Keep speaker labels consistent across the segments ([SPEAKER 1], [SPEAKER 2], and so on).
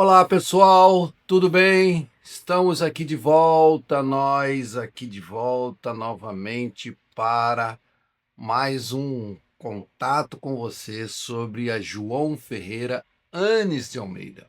[SPEAKER 1] Olá pessoal, tudo bem? Estamos aqui de volta, nós aqui de volta novamente para mais um contato com você sobre a João Ferreira Anes de Almeida.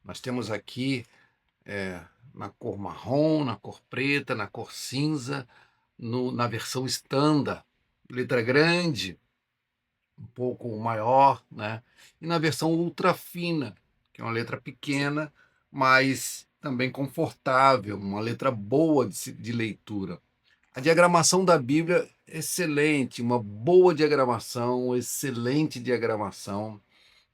[SPEAKER 1] Nós temos aqui na cor marrom, na cor preta, na cor cinza, na versão standard, letra grande, um pouco maior, né? E na versão ultra fina, que é uma letra pequena, mas também confortável, uma letra boa de leitura. A diagramação da Bíblia, excelente, uma boa diagramação, excelente diagramação.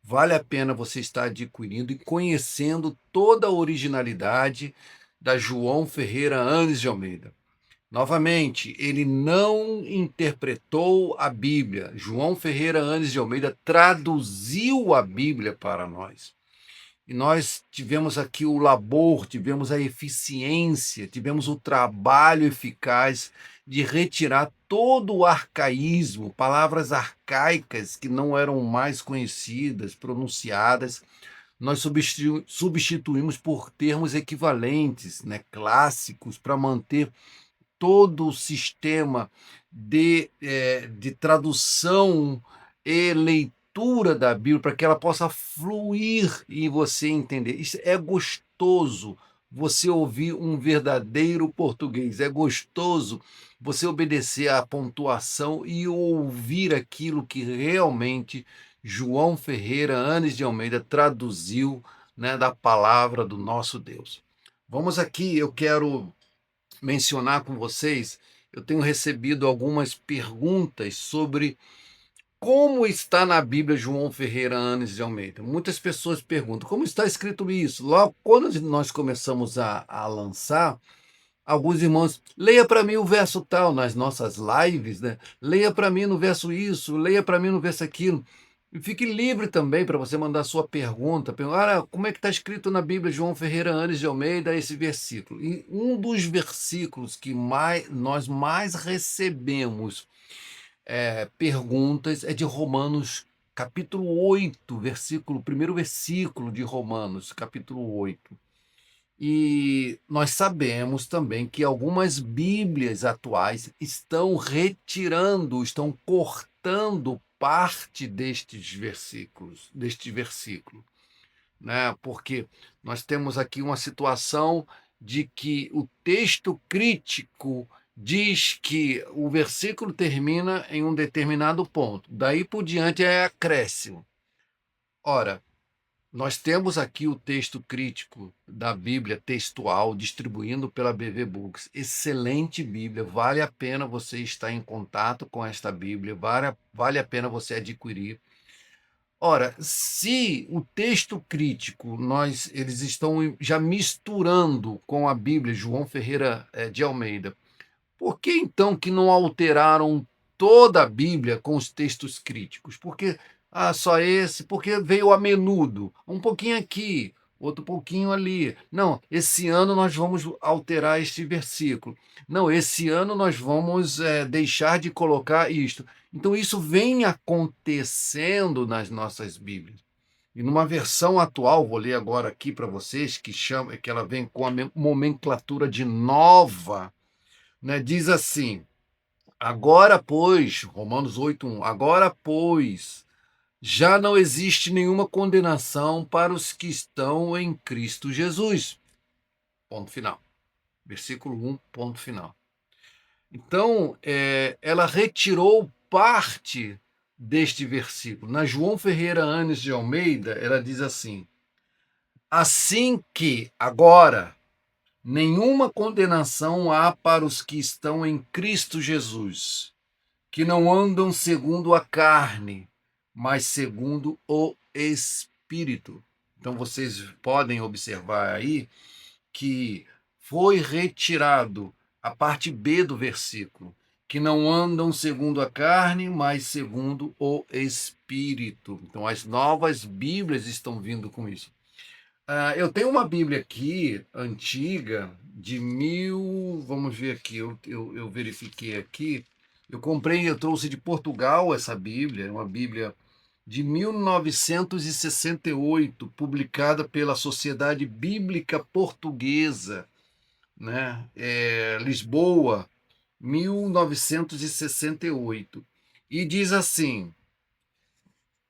[SPEAKER 1] Vale a pena você estar adquirindo e conhecendo toda a originalidade da João Ferreira Anes de Almeida. Novamente, ele não interpretou a Bíblia. João Ferreira Anes de Almeida traduziu a Bíblia para nós. E nós tivemos aqui o labor, tivemos a eficiência, tivemos o trabalho eficaz de retirar todo o arcaísmo, palavras arcaicas que não eram mais conhecidas, pronunciadas. Nós substituímos por termos equivalentes, né, clássicos, para manter todo o sistema de tradução e leitura da Bíblia para que ela possa fluir e você entender. Isso é gostoso, você ouvir um verdadeiro português. É gostoso você obedecer à pontuação e ouvir aquilo que realmente João Ferreira Anes de Almeida traduziu, né, da palavra do nosso Deus. Vamos aqui, eu quero mencionar com vocês, eu tenho recebido algumas perguntas sobre como está na Bíblia João Ferreira Anes de Almeida. Muitas pessoas perguntam como está escrito isso. Logo, quando nós começamos a lançar, alguns irmãos, leia para mim o verso tal, nas nossas lives, né? Leia para mim no verso isso, leia para mim no verso aquilo. E fique livre também para você mandar sua pergunta. Como é que está escrito na Bíblia João Ferreira Anes de Almeida esse versículo? E um dos versículos que nós mais recebemos perguntas é de Romanos, capítulo 8, primeiro versículo de Romanos, capítulo 8. E nós sabemos também que algumas Bíblias atuais estão retirando, estão cortando parte deste versículo, né? Porque nós temos aqui uma situação de que o texto crítico diz que o versículo termina em um determinado ponto, daí por diante é acréscimo. Ora, nós temos aqui o texto crítico da Bíblia textual, distribuindo pela BV Books. Excelente Bíblia, vale a pena você estar em contato com esta Bíblia, vale a pena você adquirir. Ora, se o texto crítico eles estão já misturando com a Bíblia, João Ferreira de Almeida, por que então que não alteraram toda a Bíblia com os textos críticos? Porque só esse, porque veio a menudo, um pouquinho aqui, outro pouquinho ali. Não, esse ano nós vamos alterar este versículo. Não, esse ano nós vamos deixar de colocar isto. Então isso vem acontecendo nas nossas Bíblias. E numa versão atual, vou ler agora aqui para vocês, que ela vem com a nomenclatura de nova, né? Diz assim: agora, pois, Romanos 8:1, agora, pois, já não existe nenhuma condenação para os que estão em Cristo Jesus. Ponto final. Versículo 1, ponto final. Então, ela retirou parte deste versículo. Na João Ferreira Anes de Almeida, ela diz assim: assim que agora nenhuma condenação há para os que estão em Cristo Jesus, que não andam segundo a carne, mas segundo o Espírito. Então vocês podem observar aí que foi retirado a parte B do versículo, que não andam segundo a carne, mas segundo o Espírito. Então as novas Bíblias estão vindo com isso. Eu tenho uma Bíblia aqui, antiga, de mil. Vamos ver aqui, eu verifiquei aqui. Eu trouxe de Portugal essa Bíblia, uma Bíblia de 1968, publicada pela Sociedade Bíblica Portuguesa, né? Lisboa, 1968. E diz assim: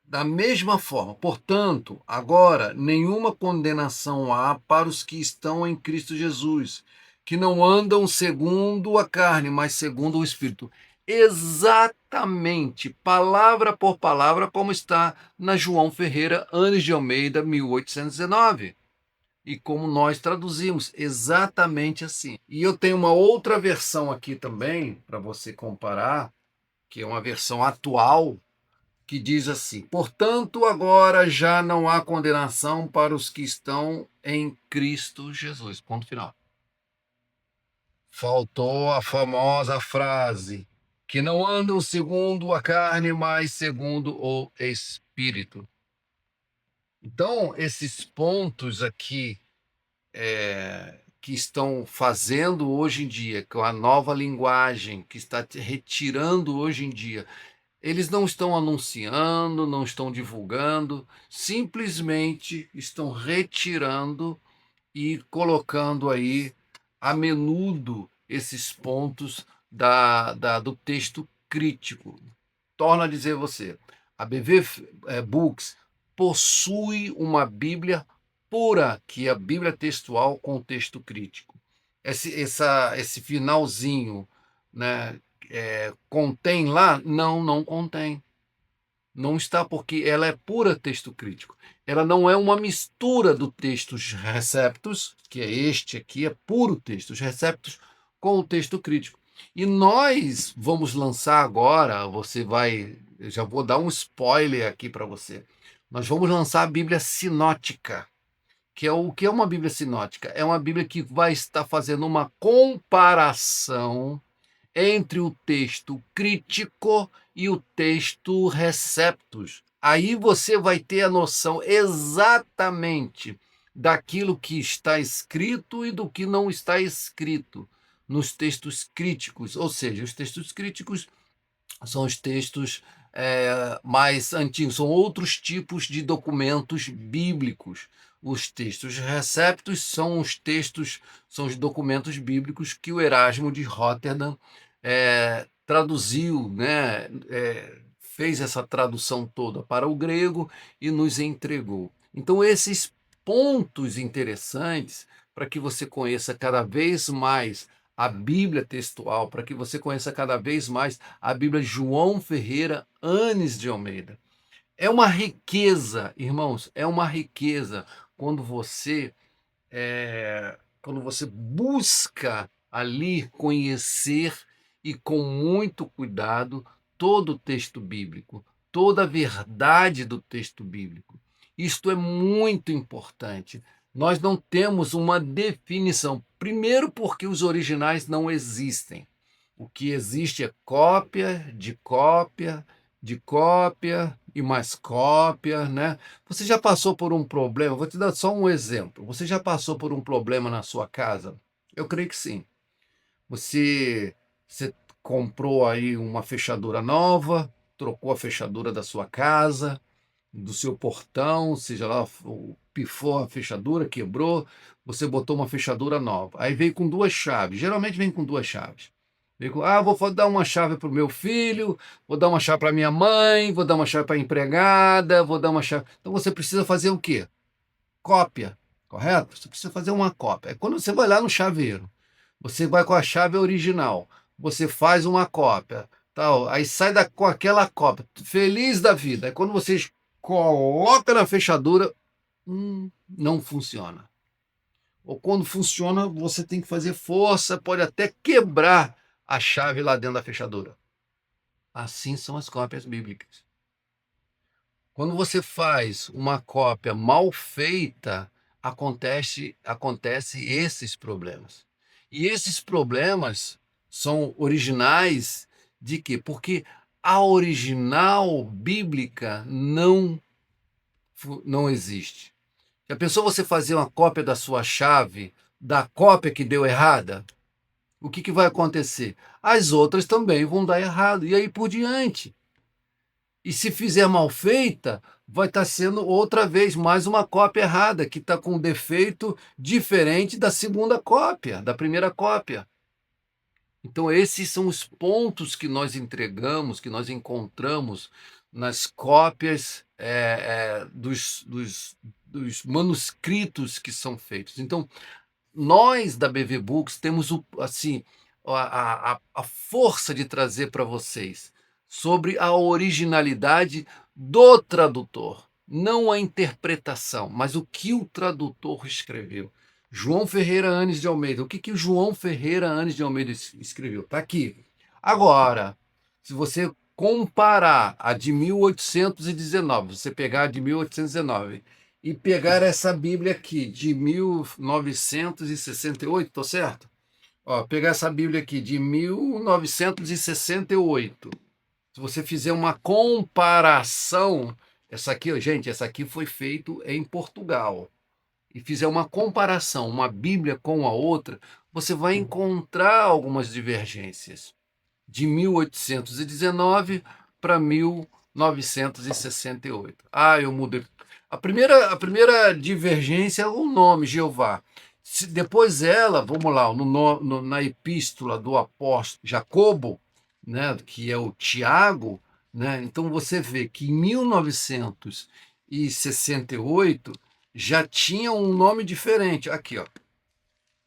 [SPEAKER 1] da mesma forma, portanto, agora nenhuma condenação há para os que estão em Cristo Jesus, que não andam segundo a carne, mas segundo o Espírito. Exatamente, palavra por palavra, como está na João Ferreira, Anes de Almeida, 1819. E como nós traduzimos, exatamente assim. E eu tenho uma outra versão aqui também, para você comparar, que é uma versão atual, que diz assim: portanto, agora já não há condenação para os que estão em Cristo Jesus. Ponto final. Faltou a famosa frase: que não andam segundo a carne, mas segundo o Espírito. Então, esses pontos aqui que estão fazendo hoje em dia, com a nova linguagem que está retirando hoje em dia, eles não estão anunciando, não estão divulgando, simplesmente estão retirando e colocando aí a menudo esses pontos do texto crítico. Torno a dizer você, a BV Books possui uma Bíblia pura, que é a Bíblia textual com texto crítico. Esse finalzinho, né, contém lá? Não, não contém. Não está, porque ela é pura texto crítico. Ela não é uma mistura do textos receptos, que é este aqui, é puro textos receptos, com o texto crítico. E nós vamos lançar agora, eu já vou dar um spoiler aqui para você. Nós vamos lançar a Bíblia Sinótica, que é o que é uma Bíblia Sinótica? É uma Bíblia que vai estar fazendo uma comparação entre o texto crítico e o texto receptus. Aí você vai ter a noção exatamente daquilo que está escrito e do que não está escrito nos textos críticos. Ou seja, os textos críticos são os textos mais antigos, são outros tipos de documentos bíblicos. Os textos receptos são são os documentos bíblicos que o Erasmo de Roterdã traduziu, né? Fez essa tradução toda para o grego e nos entregou. Então, esses pontos interessantes para que você conheça cada vez mais a Bíblia textual, para que você conheça cada vez mais a Bíblia João Ferreira Anes de Almeida. É uma riqueza, irmãos, é uma riqueza quando quando você busca ali conhecer e com muito cuidado todo o texto bíblico, toda a verdade do texto bíblico. Isto é muito importante. Nós não temos uma definição. Primeiro, porque os originais não existem. O que existe é cópia de cópia de cópia e mais cópia, né? Você já passou por um problema? Vou te dar só um exemplo. Você já passou por um problema na sua casa? Eu creio que sim. Você comprou aí uma fechadura nova, trocou a fechadura da sua casa, do seu portão, seja lá, pifou a fechadura, quebrou, você botou uma fechadura nova. Aí veio com duas chaves. Geralmente vem com duas chaves. Vou dar uma chave para o meu filho, vou dar uma chave para minha mãe, vou dar uma chave para a empregada, vou dar uma chave. Então você precisa fazer o quê? Cópia, correto? Você precisa fazer uma cópia. É quando você vai lá no chaveiro, você vai com a chave original, você faz uma cópia, tal, aí sai com aquela cópia, feliz da vida. Aí quando você coloca na fechadura, não funciona. Ou quando funciona, você tem que fazer força, pode até quebrar a chave lá dentro da fechadura. Assim são as cópias bíblicas. Quando você faz uma cópia mal feita, acontece esses problemas. E esses problemas são originais de quê? Porque a original bíblica não existe. Já pensou você fazer uma cópia da sua chave, da cópia que deu errada? O que vai acontecer? As outras também vão dar errado, e aí por diante. E se fizer mal feita, vai estar sendo outra vez mais uma cópia errada, que está com um defeito diferente da segunda cópia, da primeira cópia. Então, esses são os pontos que nós entregamos, que nós encontramos nas cópias dos manuscritos que são feitos. Então, nós da BV Books temos assim, a força de trazer para vocês sobre a originalidade do tradutor, não a interpretação, mas o que o tradutor escreveu. João Ferreira Anes de Almeida. O que o João Ferreira Anes de Almeida escreveu? Está aqui. Agora, se você comparar a de 1819, você pegar a de 1819 e pegar essa Bíblia aqui de 1968, tô certo? Ó, pegar essa Bíblia aqui de 1968. Se você fizer uma comparação, essa aqui, gente, essa aqui foi feito em Portugal. E fizer uma comparação, uma Bíblia com a outra, você vai encontrar algumas divergências. De 1819 para 1968. Ah, eu mudei. A primeira divergência é o nome, Jeová. Depois ela, vamos lá, na epístola do apóstolo Jacobo, né, que é o Tiago, né, então você vê que em 1968 já tinha um nome diferente. Aqui, ó,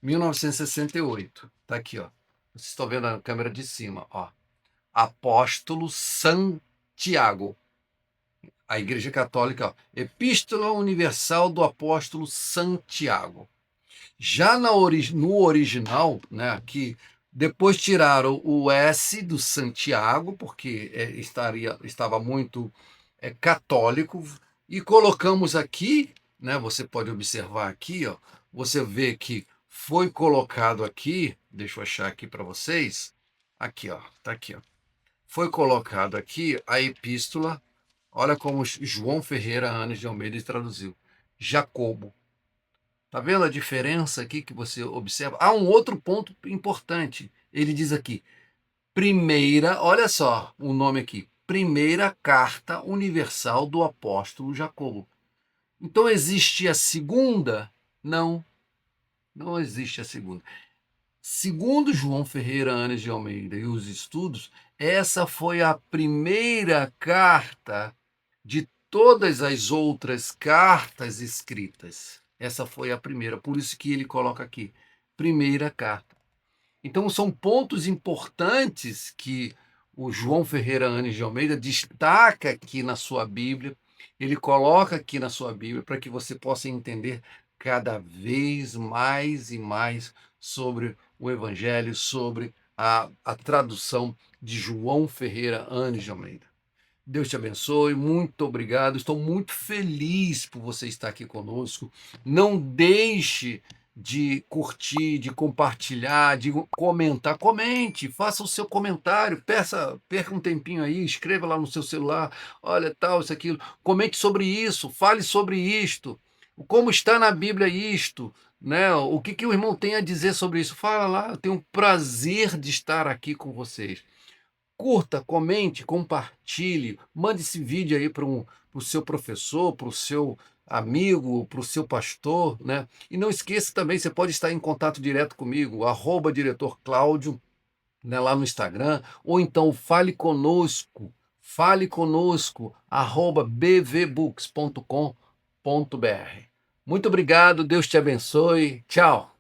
[SPEAKER 1] 1968. Tá aqui, ó. Vocês estão vendo na câmera de cima, ó. Apóstolo Santiago. A Igreja Católica, ó, Epístola Universal do Apóstolo Santiago. Já no original, né, que depois tiraram o S do Santiago, porque estava muito católico, e colocamos aqui, né, você pode observar aqui, ó, você vê que foi colocado aqui, deixa eu achar aqui para vocês, aqui, ó, tá aqui, ó. Foi colocado aqui a epístola, olha como João Ferreira Anes de Almeida traduziu, Jacobo. Tá vendo a diferença aqui que você observa? Há um outro ponto importante. Ele diz aqui, primeira, olha só o nome aqui, primeira carta universal do apóstolo Jacobo. Então existe a segunda? Não, não existe a segunda. Segundo João Ferreira Anes de Almeida e os estudos, essa foi a primeira carta de todas as outras cartas escritas. Essa foi a primeira, por isso que ele coloca aqui, primeira carta. Então são pontos importantes que o João Ferreira Anes de Almeida destaca aqui na sua Bíblia, ele coloca aqui na sua Bíblia para que você possa entender cada vez mais e mais sobre o Evangelho, sobre a tradução de João Ferreira Anes de Almeida. Deus te abençoe, muito obrigado. Estou muito feliz por você estar aqui conosco. Não deixe de curtir, de compartilhar, de comentar. Comente, faça o seu comentário, perca um tempinho aí, escreva lá no seu celular, olha tal, isso, aquilo. Comente sobre isso, fale sobre isto, como está na Bíblia isto, né? O que o irmão tem a dizer sobre isso. Fala lá, eu tenho um prazer de estar aqui com vocês. Curta, comente, compartilhe, mande esse vídeo aí para o seu professor, para o seu amigo, para o seu pastor, né? E não esqueça também, você pode estar em contato direto comigo, @diretor Cláudio, né, lá no Instagram, ou então fale conosco, @bvbooks.com.br. Muito obrigado, Deus te abençoe, tchau!